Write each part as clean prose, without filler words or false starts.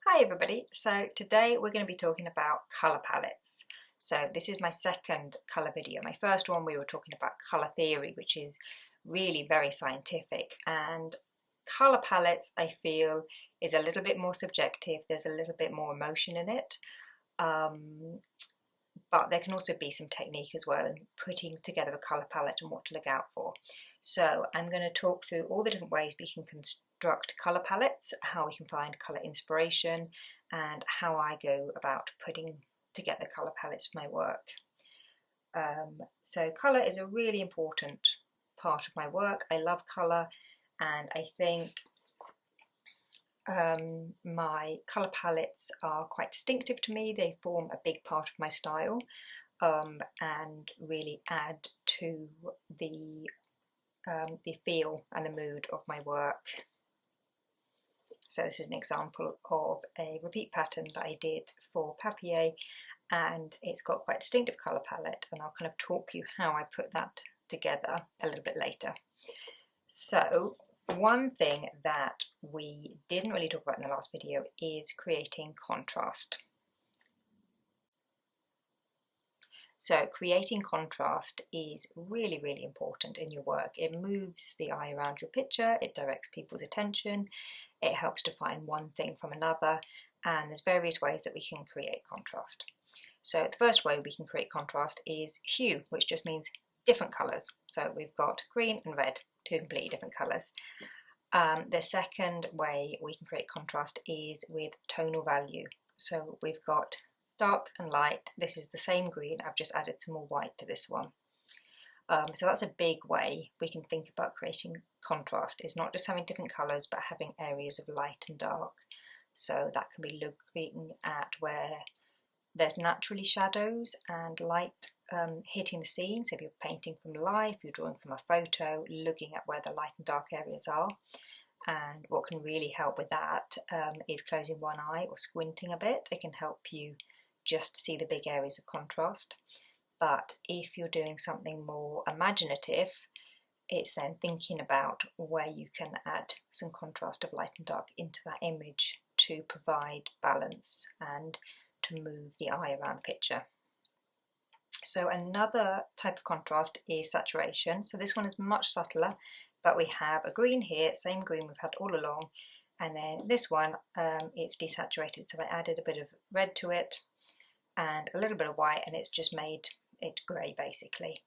Hi everybody, so today we're going to be talking about colour palettes. So this is my second colour video. My first one we were talking about colour theory, which is really very scientific, and colour palettes I feel is a little bit more subjective. There's a little bit more emotion in it, but there can also be some technique as well in putting together a colour palette and what to look out for. So I'm going to talk through all the different ways we can construct colour palettes, how we can find colour inspiration, and how I go about putting together colour palettes for my work. So colour is a really important part of my work. I love colour, and I think my colour palettes are quite distinctive to me. They form a big part of my style and really add to the feel and the mood of my work. So this is an example of a repeat pattern that I did for Papier, and it's got quite a distinctive colour palette, and I'll kind of talk you how I put that together a little bit later. So one thing that we didn't really talk about in the last video is creating contrast. So creating contrast is really, really important in your work. It moves the eye around your picture, it directs people's attention, it helps define one thing from another, and there's various ways that we can create contrast. So the first way we can create contrast is hue, which just means different colours. So we've got green and red, two completely different colours. The second way we can create contrast is with tonal value. So we've got dark and light. This is the same green, I've just added some more white to this one. So that's a big way we can think about creating contrast, is not just having different colours but having areas of light and dark. So that can be looking at where there's naturally shadows and light hitting the scene. So if you're painting from life, you're drawing from a photo, looking at where the light and dark areas are. And what can really help with that is closing one eye or squinting a bit. It can help you just see the big areas of contrast. But if you're doing something more imaginative, it's then thinking about where you can add some contrast of light and dark into that image to provide balance and to move the eye around the picture. So another type of contrast is saturation. So this one is much subtler, but we have a green here, same green we've had all along, and then this one, it's desaturated, so I added a bit of red to it and a little bit of white, and it's just made it grey basically.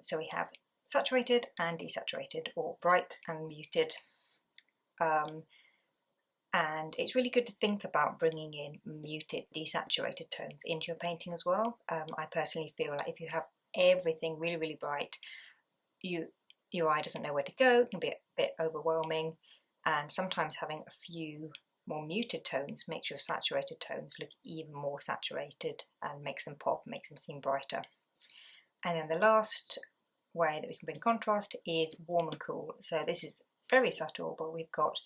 So we have saturated and desaturated, or bright and muted. And it's really good to think about bringing in muted, desaturated tones into your painting as well. I personally feel like if you have everything really, really bright, your eye doesn't know where to go. It can be a bit overwhelming, and sometimes having a few more muted tones makes your saturated tones look even more saturated and makes them pop, makes them seem brighter. And then the last way that we can bring contrast is warm and cool. So this is very subtle, but we've got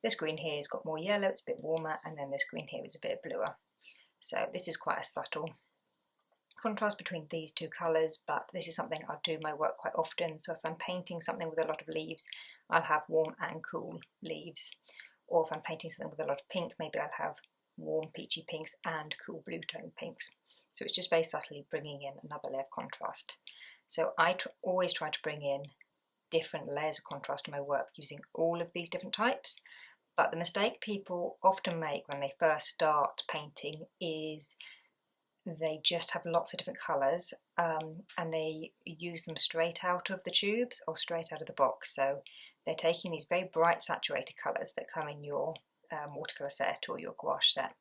this green here has got more yellow, it's a bit warmer, and then this green here is a bit bluer. So this is quite a subtle contrast between these two colours, but this is something I'll do in my work quite often. So if I'm painting something with a lot of leaves, I'll have warm and cool leaves. Or if I'm painting something with a lot of pink, maybe I'll have warm peachy pinks and cool blue tone pinks. So it's just very subtly bringing in another layer of contrast. So I always try to bring in different layers of contrast in my work using all of these different types. But the mistake people often make when they first start painting is they just have lots of different colours and they use them straight out of the tubes or straight out of the box. So they're taking these very bright saturated colours that come in your watercolour set or your gouache set,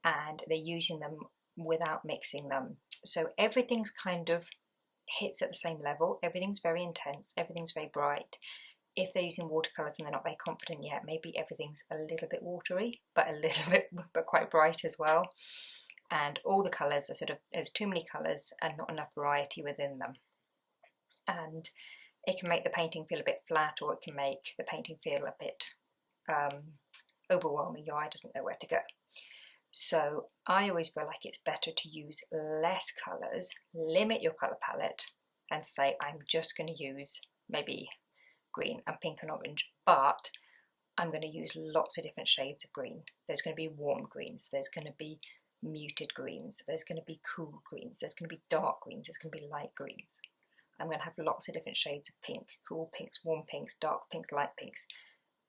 and they're using them without mixing them. So everything's kind of hits at the same level, everything's very intense, everything's very bright. If they're using watercolours and they're not very confident yet, maybe everything's a little bit watery, but but quite bright as well. And all the colours are sort of, there's too many colours and not enough variety within them. And it can make the painting feel a bit flat, or it can make the painting feel a bit overwhelming. Your eye doesn't know where to go. So I always feel like it's better to use less colours, limit your colour palette, and say I'm just going to use maybe green and pink and orange, but I'm going to use lots of different shades of green. There's going to be warm greens, there's going to be muted greens, there's going to be cool greens, there's going to be dark greens, there's going to be light greens. I'm going to have lots of different shades of pink, cool pinks, warm pinks, dark pinks, light pinks.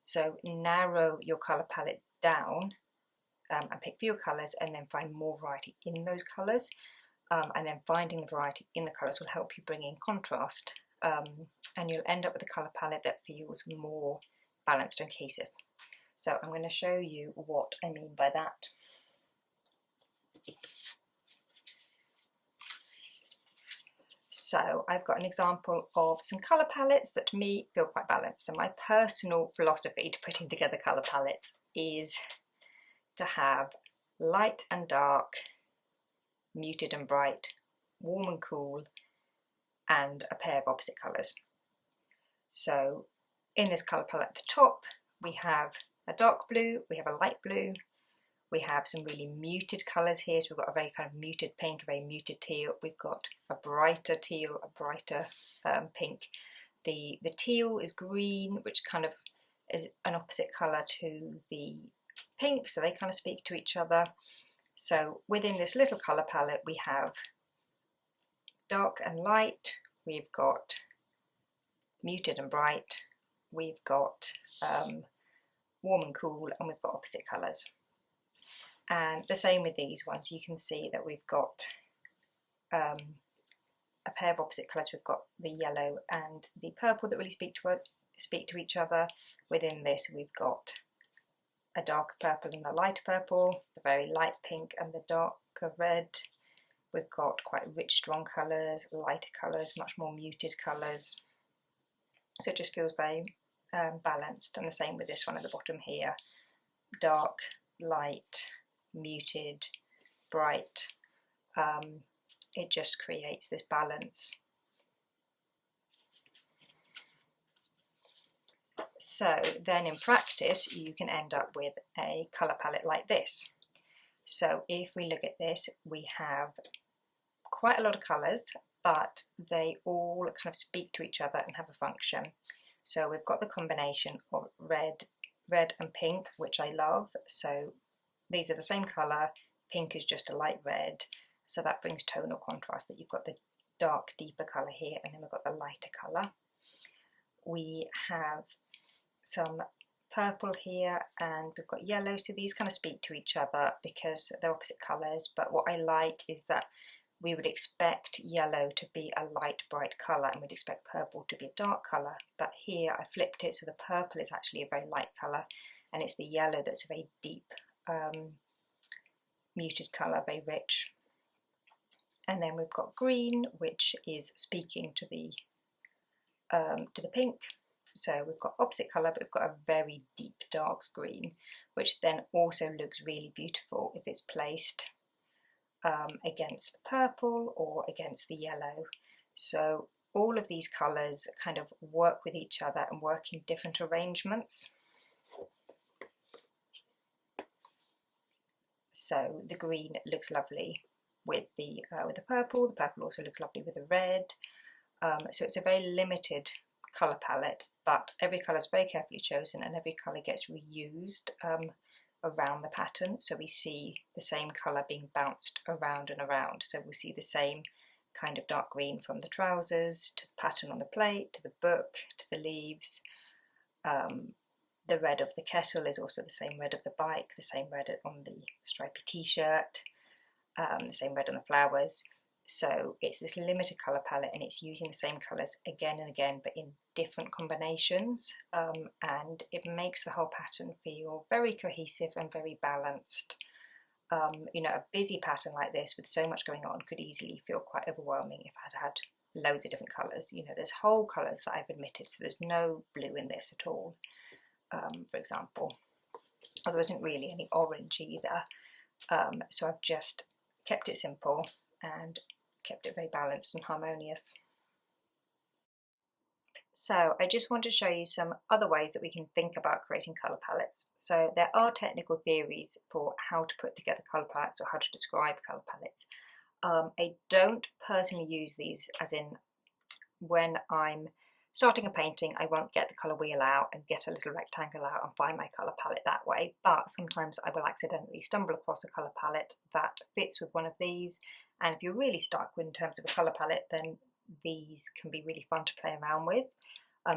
So narrow your colour palette down and pick fewer colours, and then find more variety in those colours. And then finding the variety in the colours will help you bring in contrast, and you'll end up with a colour palette that feels more balanced and cohesive. So I'm going to show you what I mean by that. So I've got an example of some colour palettes that to me feel quite balanced. So my personal philosophy to putting together colour palettes is to have light and dark, muted and bright, warm and cool, and a pair of opposite colours. So in this colour palette at the top, we have a dark blue, we have a light blue, we have some really muted colours here. So we've got a very kind of muted pink, a very muted teal. We've got a brighter teal, a brighter pink. The teal is green, which kind of is an opposite colour to the pink, so they kind of speak to each other. So within this little colour palette, we have dark and light, we've got muted and bright, we've got warm and cool, and we've got opposite colours. And the same with these ones, you can see that we've got a pair of opposite colours. We've got the yellow and the purple that really speak to each other. Within this, we've got a darker purple and a lighter purple, the very light pink and the darker red. We've got quite rich, strong colours, lighter colours, much more muted colours. So it just feels very balanced. And the same with this one at the bottom here. Dark, light, muted, bright. It just creates this balance. So then in practice, you can end up with a colour palette like this. So if we look at this, we have quite a lot of colours, but they all kind of speak to each other and have a function. So we've got the combination of red and pink, which I love. So these are the same colour, pink is just a light red, so that brings tonal contrast, that you've got the dark, deeper colour here, and then we've got the lighter colour. We have some purple here, and we've got yellow, so these kind of speak to each other because they're opposite colours, but what I like is that we would expect yellow to be a light, bright colour, and we'd expect purple to be a dark colour, but here I flipped it, so the purple is actually a very light colour, and it's the yellow that's a very deep, muted colour, very rich. And then we've got green, which is speaking to the pink. So we've got opposite colour, but we've got a very deep dark green, which then also looks really beautiful if it's placed against the purple or against the yellow. So all of these colours kind of work with each other and work in different arrangements. So the green looks lovely with the purple also looks lovely with the red. So it's a very limited colour palette, but every colour is very carefully chosen and every colour gets reused around the pattern. So we see the same colour being bounced around and around. So we see the same kind of dark green from the trousers, to the pattern on the plate, to the book, to the leaves. The red of the kettle is also the same red of the bike, the same red on the stripy t-shirt, the same red on the flowers. So it's this limited colour palette and it's using the same colours again and again but in different combinations, and it makes the whole pattern feel very cohesive and very balanced. You know, a busy pattern like this with so much going on could easily feel quite overwhelming if I'd had loads of different colours. You know, there's whole colours that I've omitted, so there's no blue in this at all, for example. Or there isn't really any orange either, so I've just kept it simple and kept it very balanced and harmonious. So I just want to show you some other ways that we can think about creating colour palettes. So there are technical theories for how to put together colour palettes or how to describe colour palettes. I don't personally use these as in when I'm starting a painting, I won't get the colour wheel out and get a little rectangle out and find my colour palette that way, but sometimes I will accidentally stumble across a colour palette that fits with one of these, and if you're really stuck in terms of a colour palette, then these can be really fun to play around with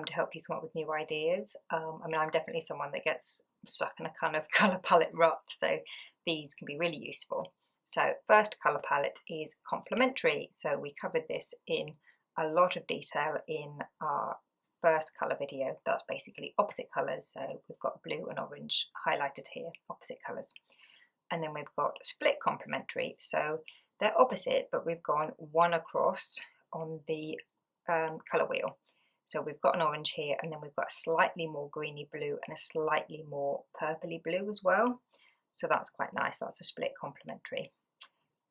to help you come up with new ideas. I mean, I'm definitely someone that gets stuck in a kind of colour palette rut, so these can be really useful. So first colour palette is complementary, so we covered this in a lot of detail in our first colour video. That's basically opposite colours, so we've got blue and orange highlighted here, opposite colours. And then we've got split complementary, so they're opposite but we've gone one across on the colour wheel. So we've got an orange here, and then we've got a slightly more greeny blue and a slightly more purpley blue as well. So that's quite nice, that's a split complementary.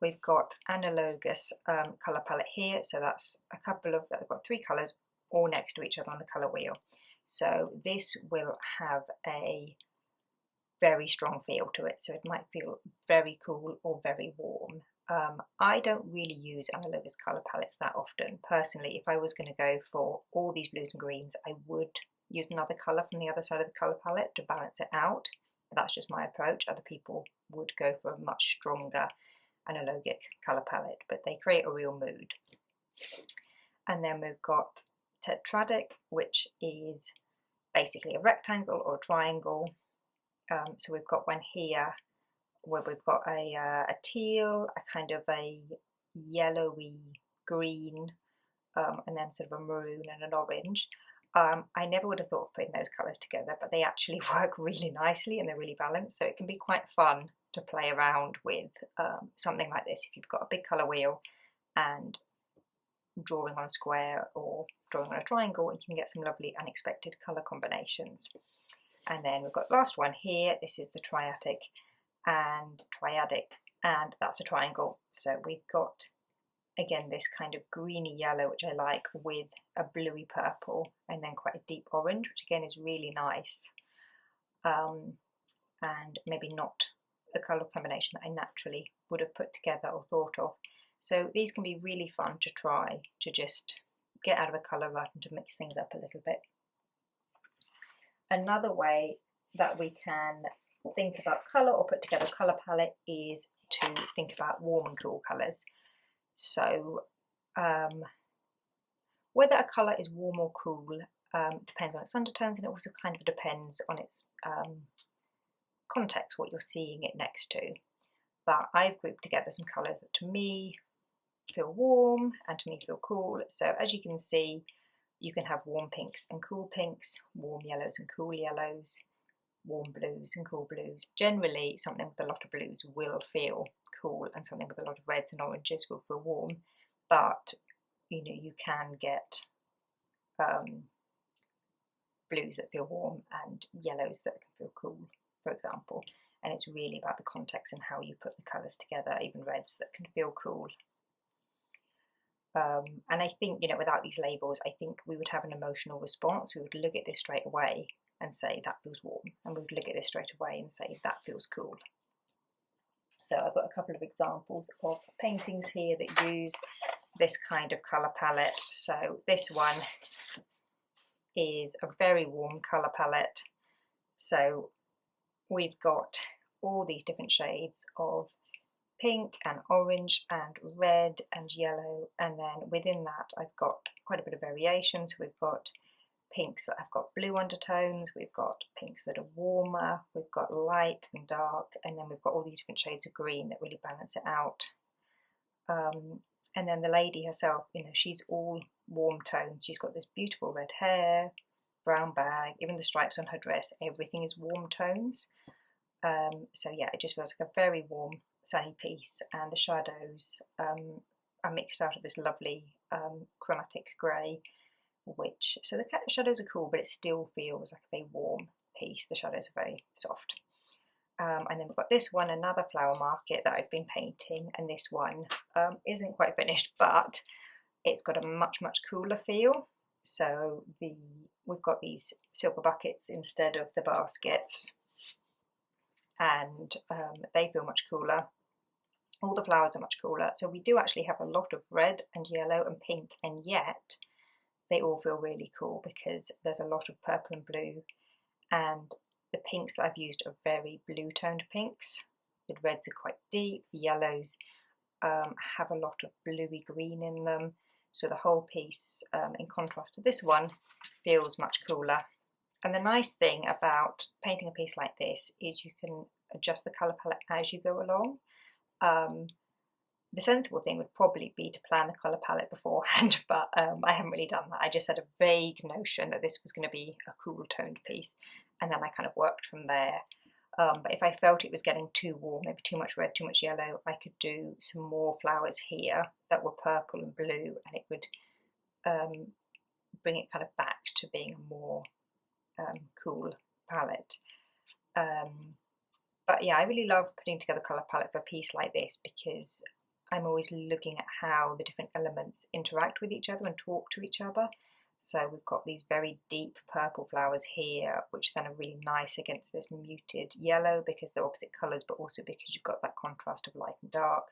We've got analogous colour palette here, so that's a couple of, I've got 3 colours all next to each other on the colour wheel. So this will have a very strong feel to it, so it might feel very cool or very warm. I don't really use analogous colour palettes that often. Personally, if I was going to go for all these blues and greens, I would use another colour from the other side of the colour palette to balance it out. But that's just my approach. Other people would go for a much stronger analogic colour palette, but they create a real mood. And then we've got tetradic, which is basically a rectangle or a triangle. So we've got one here where we've got a teal, a kind of a yellowy green, and then sort of a maroon and an orange. I never would have thought of putting those colours together, but they actually work really nicely and they're really balanced, so it can be quite fun to play around with something like this if you've got a big colour wheel and drawing on a square or drawing on a triangle, and you can get some lovely unexpected colour combinations. And then we've got the last one here, this is the triadic, and that's a triangle. So we've got again this kind of greeny yellow, which I like, with a bluey purple and then quite a deep orange, which again is really nice, and maybe not a colour combination that I naturally would have put together or thought of. So these can be really fun to try, to just get out of a colour rut and to mix things up a little bit. Another way that we can think about colour or put together a colour palette is to think about warm and cool colours. So whether a colour is warm or cool depends on its undertones, and it also kind of depends on its context, what you're seeing it next to. But I've grouped together some colours that to me feel warm and to me feel cool. So as you can see, you can have warm pinks and cool pinks, warm yellows and cool yellows, warm blues and cool blues. Generally, something with a lot of blues will feel cool and something with a lot of reds and oranges will feel warm, but you know, you can get blues that feel warm and yellows that can feel cool, for example. And it's really about the context and how you put the colours together, even reds that can feel cool. And I think, you know, without these labels, I think we would have an emotional response. We would look at this straight away and say that feels warm, and we would look at this straight away and say that feels cool. So I've got a couple of examples of paintings here that use this kind of colour palette. So this one is a very warm colour palette. So we've got all these different shades of pink and orange and red and yellow, and then within that I've got quite a bit of variation. So we've got pinks that have got blue undertones, we've got pinks that are warmer, we've got light and dark, and then we've got all these different shades of green that really balance it out. And then the lady herself, you know, she's all warm tones. She's got this beautiful red hair, brown bag, even the stripes on her dress, everything is warm tones. So yeah, it just feels like a very warm, sunny piece, and the shadows are mixed out of this lovely chromatic grey, which, so the shadows are cool, but it still feels like a very warm piece. The shadows are very soft. And then we've got this one, another flower market that I've been painting, and this one isn't quite finished, but it's got a much cooler feel. So we've got these silver buckets instead of the baskets, and they feel much cooler. All the flowers are much cooler. So we do actually have a lot of red and yellow and pink, and yet they all feel really cool because there's a lot of purple and blue, and the pinks that I've used are very blue toned pinks. The reds are quite deep, the yellows have a lot of bluey green in them, so the whole piece, in contrast to this one, feels much cooler. And the nice thing about painting a piece like this is you can adjust the colour palette as you go along. The sensible thing would probably be to plan the colour palette beforehand, but I haven't really done that. I just had a vague notion that this was going to be a cool toned piece, and then I kind of worked from there. But if I felt it was getting too warm, maybe too much red, too much yellow, I could do some more flowers here that were purple and blue, and it would bring it kind of back to being a more cool palette. But yeah, I really love putting together a colour palette for a piece like this because I'm always looking at how the different elements interact with each other and talk to each other. So we've got these very deep purple flowers here, which then are really nice against this muted yellow because they're opposite colours, but also because you've got that contrast of light and dark.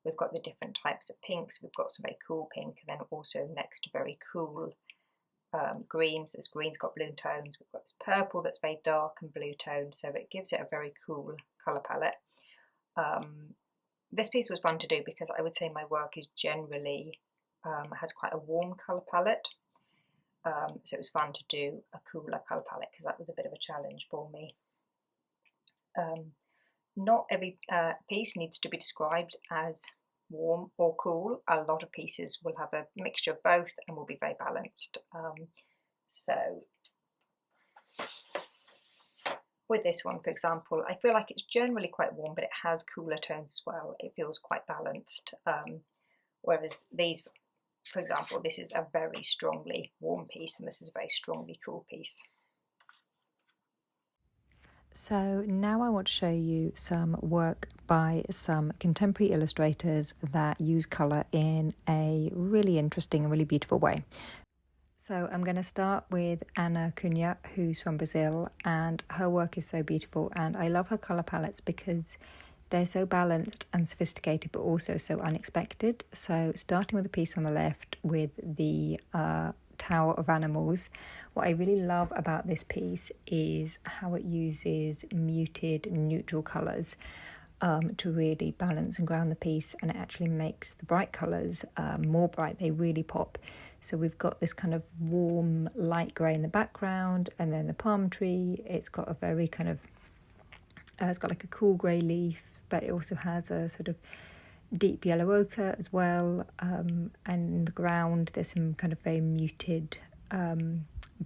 We've got the different types of pinks. We've got some very cool pink, and then also next to very cool greens. This green's got blue tones. We've got this purple that's very dark and blue toned, so it gives it a very cool colour palette. This piece was fun to do because I would say my work is generally has quite a warm colour palette. So it was fun to do a cooler colour palette because that was a bit of a challenge for me. Not every piece needs to be described as warm or cool. A lot of pieces will have a mixture of both and will be very balanced. So with this one, for example, I feel like it's generally quite warm, but it has cooler tones as well. It feels quite balanced. Whereas these, for example, this is a very strongly warm piece and this is a very strongly cool piece. So now I want to show you some work by some contemporary illustrators that use colour in a really interesting and really beautiful way. So I'm going to start with Ana Cunha, who's from Brazil, and her work is so beautiful, and I love her colour palettes because they're so balanced and sophisticated but also so unexpected. So starting with the piece on the left with the Tower of Animals, what I really love about this piece is how it uses muted neutral colours to really balance and ground the piece, and it actually makes the bright colours more bright. They really pop. So we've got this kind of warm light grey in the background, and then the palm tree, it's got a very kind of it's got like a cool grey leaf, but it also has a sort of deep yellow ochre as well, and in the ground there's some kind of very muted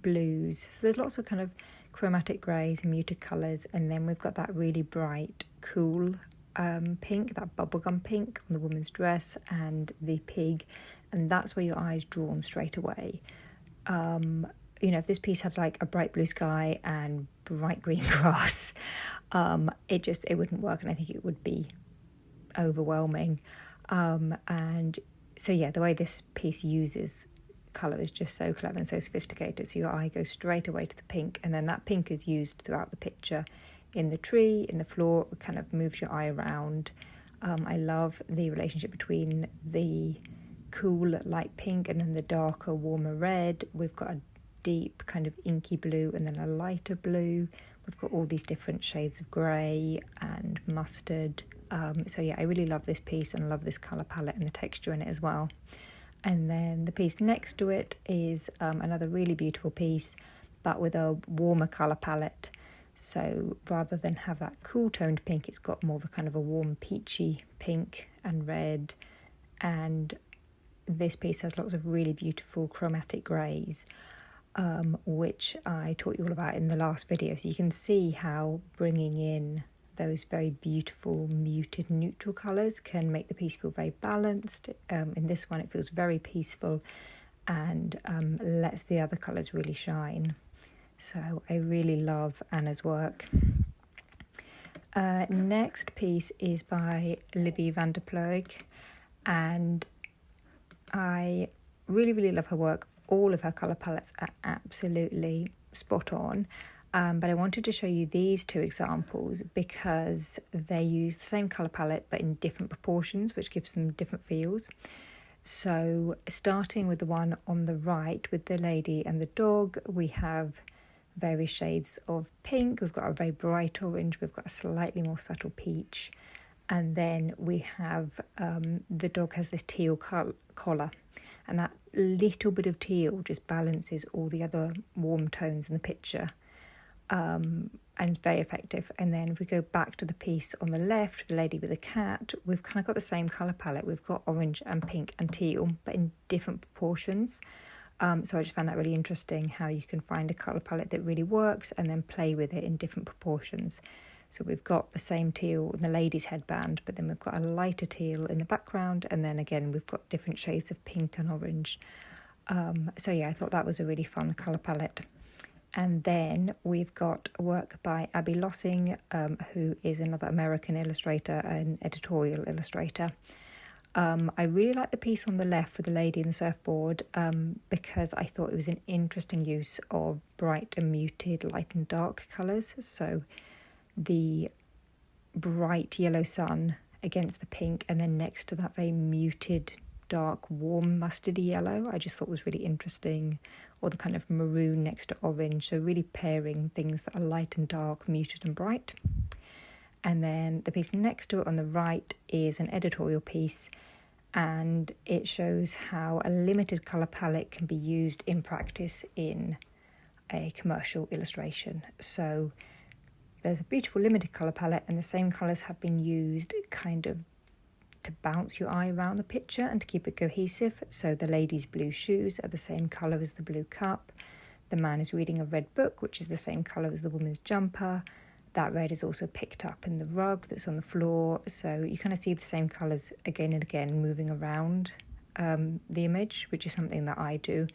blues. So there's lots of kind of chromatic greys and muted colours, and then we've got that really bright cool pink, that bubblegum pink on the woman's dress and the pig, and that's where your eye's drawn straight away. You know, if this piece had like a bright blue sky and bright green grass, it wouldn't work, and I think it would be overwhelming. And so yeah, the way this piece uses colour is just so clever and so sophisticated. So your eye goes straight away to the pink, and then that pink is used throughout the picture, in the tree, in the floor. It kind of moves your eye around. I love the relationship between the cool light pink and then the darker warmer red. We've got a deep kind of inky blue and then a lighter blue. We've got all these different shades of grey and mustard. So yeah, I really love this piece and love this colour palette and the texture in it as well. And then the piece next to it is another really beautiful piece, but with a warmer colour palette. So rather than have that cool toned pink, it's got more of a kind of a warm peachy pink and red. And this piece has lots of really beautiful chromatic greys, which I taught you all about in the last video. So you can see how bringing in those very beautiful muted neutral colours can make the piece feel very balanced. In this one it feels very peaceful and lets the other colours really shine. So I really love Anna's work. Next piece is by Libby van der Ploeg, and I really love her work. All of her colour palettes are absolutely spot on, but I wanted to show you these two examples because they use the same colour palette but in different proportions, which gives them different feels. So starting with the one on the right with the lady and the dog, we have various shades of pink, we've got a very bright orange, we've got a slightly more subtle peach, and then we have the dog has this teal collar, and that little bit of teal just balances all the other warm tones in the picture, and it's very effective. And then if we go back to the piece on the left, the lady with the cat, we've kind of got the same colour palette. We've got orange and pink and teal, but in different proportions. So I just found that really interesting, how you can find a colour palette that really works and then play with it in different proportions. So we've got the same teal in the lady's headband, but then we've got a lighter teal in the background, and then again we've got different shades of pink and orange. So yeah, I thought that was a really fun colour palette. And then we've got work by Abby Lossing, who is another American illustrator and editorial illustrator. I really like the piece on the left with the lady and the surfboard, because I thought it was an interesting use of bright and muted light and dark colours. So the bright yellow sun against the pink, and then next to that very muted dark warm mustardy yellow, I just thought was really interesting, or the kind of maroon next to orange, so really pairing things that are light and dark, muted and bright. And then the piece next to it on the right is an editorial piece, and it shows how a limited colour palette can be used in practice in a commercial illustration. So there's a beautiful limited colour palette, and the same colours have been used kind of to bounce your eye around the picture and to keep it cohesive. So the lady's blue shoes are the same colour as the blue cup. The man is reading a red book, which is the same colour as the woman's jumper. That red is also picked up in the rug that's on the floor. So you kind of see the same colours again and again moving around the image, which is something that I do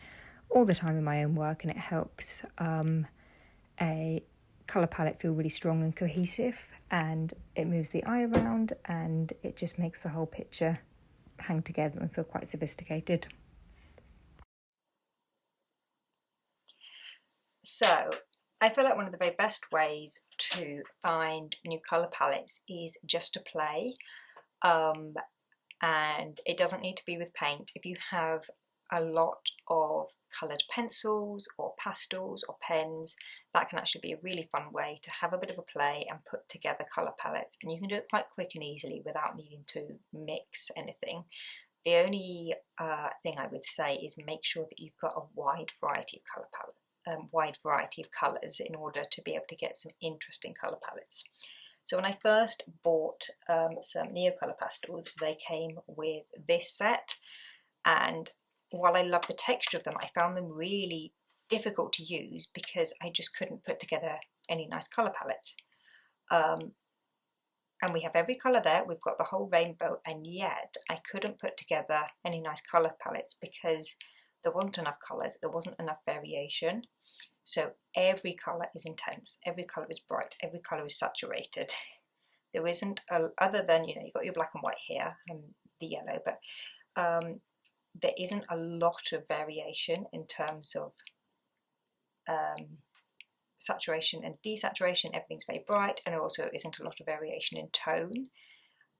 all the time in my own work, and it helps a colour palette feel really strong and cohesive, and it moves the eye around, and it just makes the whole picture hang together and feel quite sophisticated. So I feel like one of the very best ways to find new colour palettes is just to play, and it doesn't need to be with paint. If you have a lot of coloured pencils or pastels or pens, that can actually be a really fun way to have a bit of a play and put together colour palettes, and you can do it quite quick and easily without needing to mix anything. The only thing I would say is make sure that you've got a wide variety of colour palette, wide variety of colours in order to be able to get some interesting colour palettes. So when I first bought some Neocolor pastels, they came with this set, and while I love the texture of them, I found them really difficult to use because I just couldn't put together any nice colour palettes. And we have every colour there, we've got the whole rainbow, and yet I couldn't put together any nice colour palettes because there wasn't enough colours, there wasn't enough variation. So every colour is intense, every colour is bright, every colour is saturated. There isn't, other than, you know, you've got your black and white here and the yellow, but there isn't a lot of variation in terms of saturation and desaturation. Everything's very bright, and there also isn't a lot of variation in tone.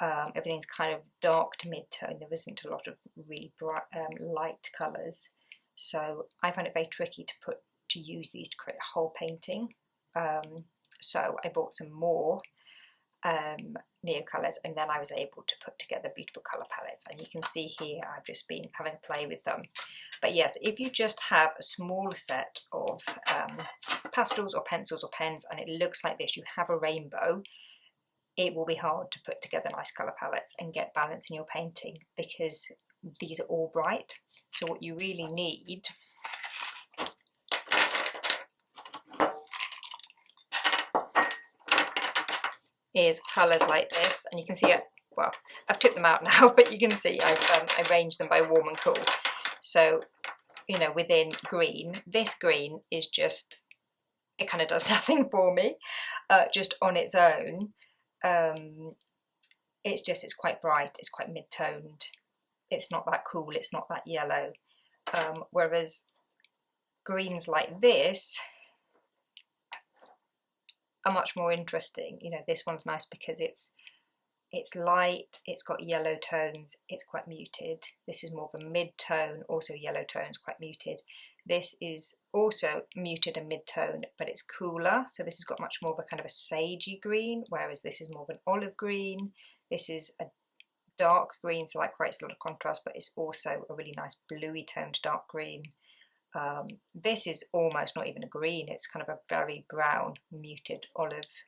Everything's kind of dark to mid-tone. There isn't a lot of really bright, light colours. So I find it very tricky to use these to create a whole painting. So I bought some more Neocolors, and then I was able to put together beautiful colour palettes, and you can see here I've just been having a play with them. But yes, if you just have a small set of pastels or pencils or pens and it looks like this, you have a rainbow, it will be hard to put together nice colour palettes and get balance in your painting because these are all bright. So what you really need is colours like this, and you can see it, well, I've took them out now, but you can see I've arranged them by warm and cool. So, you know, within green, this green is just, it kind of does nothing for me, just on its own. It's quite bright, it's quite mid-toned, it's not that cool, it's not that yellow, whereas greens like this are much more interesting. You know, this one's nice because it's It's light, it's got yellow tones, it's quite muted. This is more of a mid-tone, also yellow tones, quite muted. This is also muted and mid-tone, but it's cooler. So this has got much more of a kind of a sagey green, whereas this is more of an olive green. This is a dark green, so that creates a lot of contrast, but it's also a really nice bluey toned dark green. This is almost not even a green, it's kind of a very brown, muted olive.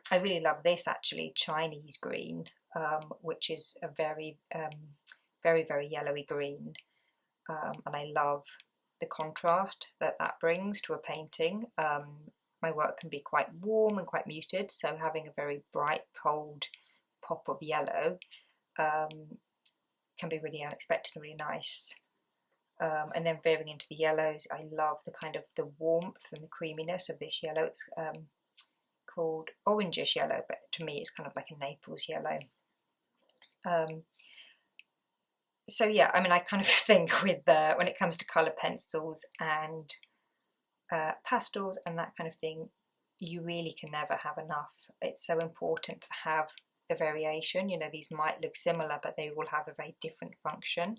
I really love this actually, Chinese green, which is a very, very yellowy green. And I love the contrast that that brings to a painting. My work can be quite warm and quite muted, so having a very bright, cold pop of yellow can be really unexpected and really nice. And then veering into the yellows, I love the kind of the warmth and the creaminess of this yellow. It's called orangish yellow, but to me it's kind of like a Naples yellow. So yeah, I mean, I kind of think with when it comes to colour pencils and pastels and that kind of thing, you really can never have enough. It's so important to have the variation. You know, these might look similar, but they all have a very different function.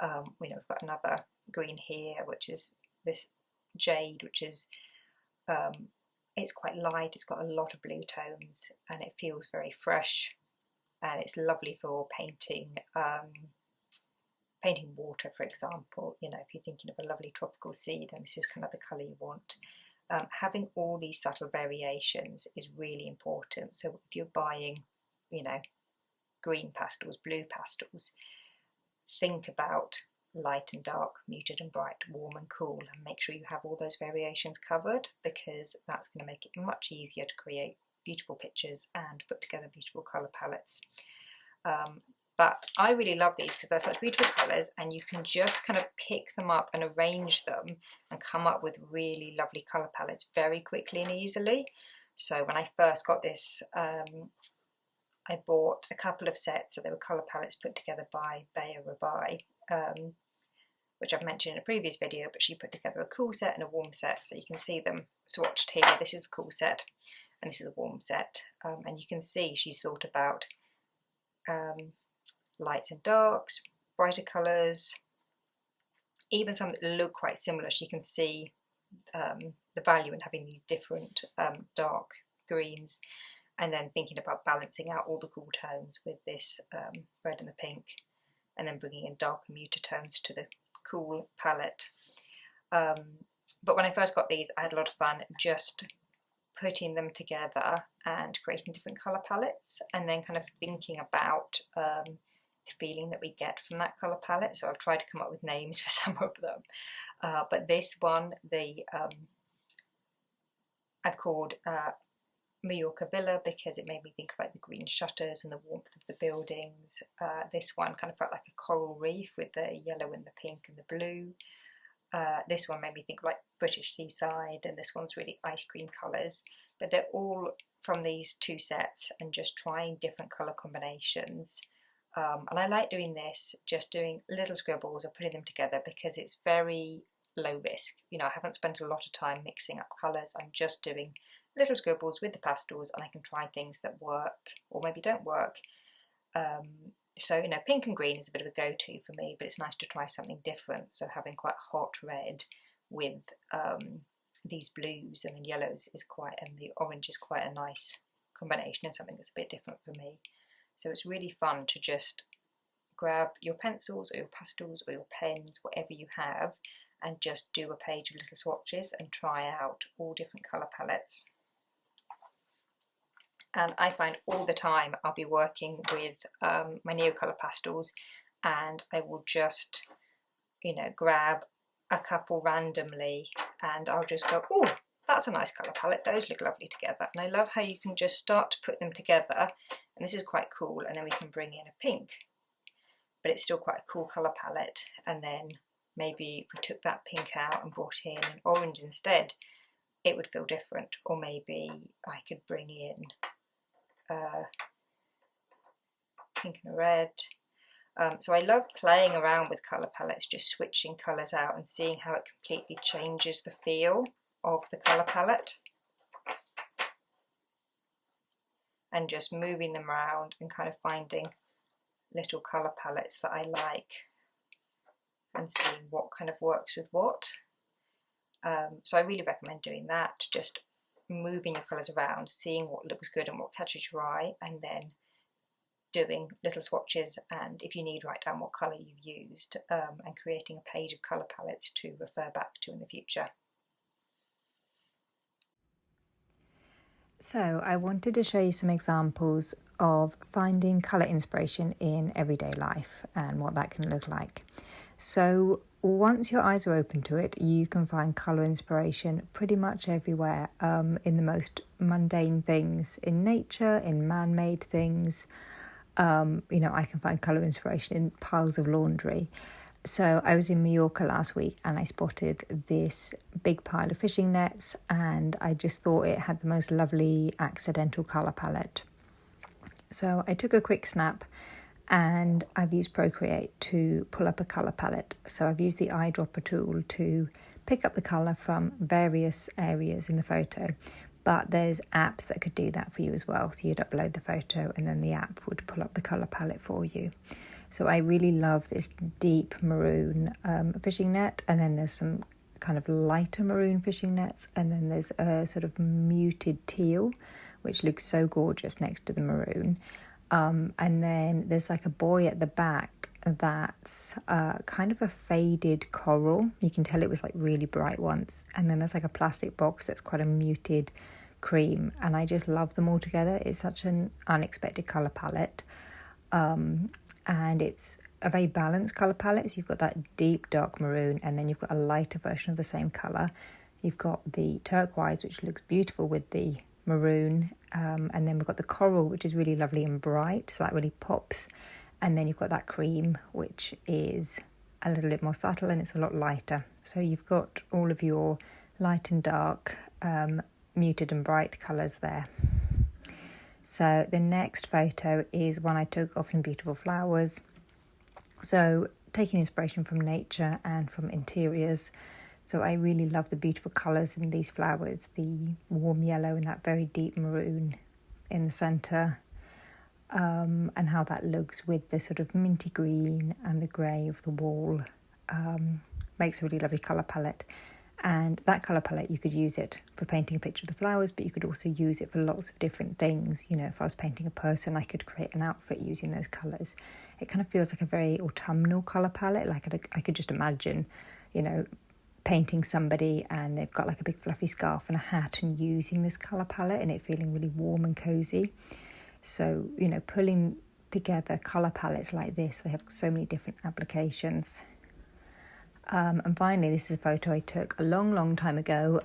You know, we've got another green here, which is this jade, which is it's quite light, it's got a lot of blue tones, and it feels very fresh, and it's lovely for painting painting water, for example. You know, if you're thinking of a lovely tropical sea, then this is kind of the colour you want. Having all these subtle variations is really important. So if you're buying, you know, green pastels, blue pastels, think about light and dark, muted and bright, warm and cool, and make sure you have all those variations covered, because that's going to make it much easier to create beautiful pictures and put together beautiful colour palettes. But I really love these because they're such beautiful colours, and you can just kind of pick them up and arrange them and come up with really lovely colour palettes very quickly and easily. So when I first got this, I bought a couple of sets, so they were colour palettes put together by Bea Rabai, which I've mentioned in a previous video, but she put together a cool set and a warm set, so you can see them swatched here. This is the cool set and this is the warm set, and you can see she's thought about lights and darks, brighter colours, even some that look quite similar. She can see the value in having these different dark greens, and then thinking about balancing out all the cool tones with this red and the pink, and then bringing in darker muted tones to the cool palette. But when I first got these, I had a lot of fun just putting them together and creating different colour palettes, and then kind of thinking about the feeling that we get from that colour palette. So I've tried to come up with names for some of them, but this one, I've called Mallorca Villa, because it made me think about the green shutters and the warmth of the buildings. This one kind of felt like a coral reef with the yellow and the pink and the blue. This one made me think like British seaside, and this one's really ice cream colours. But they're all from these two sets, and just trying different colour combinations. And I like doing this, just doing little scribbles or putting them together, because it's very low risk. You know, I haven't spent a lot of time mixing up colours. I'm just doing little scribbles with the pastels, and I can try things that work or maybe don't work. So, you know, pink and green is a bit of a go-to for me, but it's nice to try something different. So having quite hot red with these blues and the yellows is quite, and the orange is quite a nice combination, and something that's a bit different for me. So it's really fun to just grab your pencils or your pastels or your pens, whatever you have, and just do a page of little swatches and try out all different colour palettes. And I find all the time I'll be working with my Neocolor pastels, and I will just, you know, grab a couple randomly, and I'll just go, oh, that's a nice colour palette, those look lovely together. And I love how you can just start to put them together, and this is quite cool, and then we can bring in a pink, but it's still quite a cool colour palette. And then maybe if we took that pink out and brought in an orange instead, it would feel different. Or maybe I could bring in pink and red. So I love playing around with colour palettes, just switching colours out and seeing how it completely changes the feel of the colour palette. and just moving them around and kind of finding little colour palettes that I like and seeing what kind of works with what. So I really recommend doing that, just moving your colours around, seeing what looks good and what catches your eye, and then doing little swatches, and if you need, write down what colour you've used, and creating a page of colour palettes to refer back to in the future. So I wanted to show you some examples of finding colour inspiration in everyday life and what that can look like. So once your eyes are open to it, you can find colour inspiration pretty much everywhere, in the most mundane things, in nature, in man-made things. I can find colour inspiration in piles of laundry. So I was in Mallorca last week and I spotted this big pile of fishing nets, and I just thought it had the most lovely accidental colour palette. So I took a quick snap, and I've used Procreate to pull up a colour palette. So I've used the eyedropper tool to pick up the colour from various areas in the photo, but there's apps that could do that for you as well. So you'd upload the photo and then the app would pull up the colour palette for you. So I really love this deep maroon fishing net, and then there's some kind of lighter maroon fishing nets, and then there's a sort of muted teal, which looks so gorgeous next to the maroon. And then there's like a buoy at the back that's kind of a faded coral. You can tell it was like really bright once. And then there's like a plastic box that's quite a muted cream, and I just love them all together. It's such an unexpected colour palette. And it's a very balanced colour palette. So you've got that deep dark maroon, and then you've got a lighter version of the same colour. You've got the turquoise, which looks beautiful with the maroon, and then we've got the coral, which is really lovely and bright, so that really pops. And then you've got that cream, which is a little bit more subtle and it's a lot lighter. So you've got all of your light and dark, muted and bright colours there. So the next photo is one I took of some beautiful flowers. So taking inspiration from nature and from interiors. So I really love the beautiful colours in these flowers, the warm yellow and that very deep maroon in the centre, and how that looks with the sort of minty green and the grey of the wall. Makes a really lovely colour palette. And that colour palette, you could use it for painting a picture of the flowers, but you could also use it for lots of different things. You know, if I was painting a person, I could create an outfit using those colours. It kind of feels like a very autumnal colour palette. Like I could just imagine, painting somebody and they've got like a big fluffy scarf and a hat and using this colour palette and it feeling really warm and cosy. So, pulling together colour palettes like this, they have so many different applications. And finally, this is a photo I took a long time ago,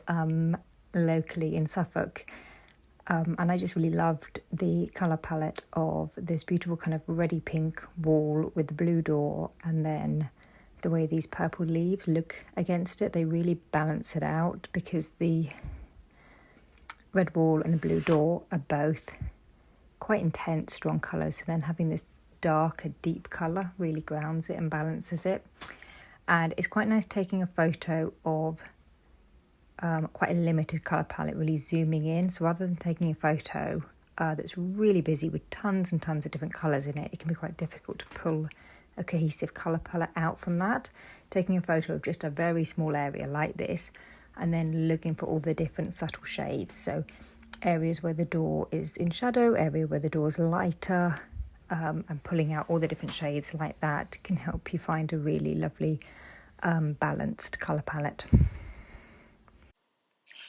locally in Suffolk. And I just really loved the colour palette of this beautiful kind of reddy pink wall with the blue door, and then the way these purple leaves look against it. They really balance it out because the red wall and the blue door are both quite intense, strong colours. So then having this darker, deep colour really grounds it and balances it. And it's quite nice taking a photo of quite a limited colour palette, really zooming in. So rather than taking a photo that's really busy with tons and tons of different colours in it, it can be quite difficult to pull a cohesive colour palette out from that. Taking a photo of just a very small area like this, and then looking for all the different subtle shades. So areas where the door is in shadow, area where the door is lighter, and pulling out all the different shades like that can help you find a really lovely balanced colour palette.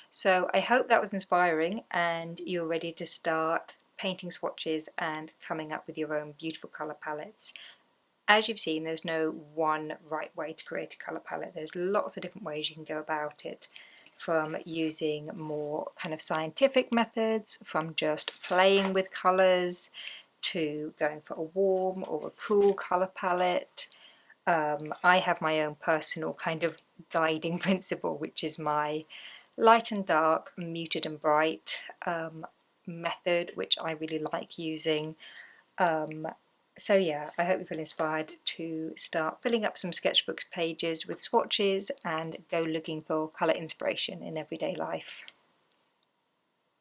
So I hope that was inspiring and you're ready to start painting swatches and coming up with your own beautiful colour palettes. As you've seen, there's no one right way to create a colour palette. There's lots of different ways you can go about it, from using more kind of scientific methods, from just playing with colours, to going for a warm or a cool colour palette. I have my own personal kind of guiding principle, which is my light and dark, muted and bright method, which I really like using. So yeah, I hope you feel inspired to start filling up some sketchbooks pages with swatches and go looking for colour inspiration in everyday life.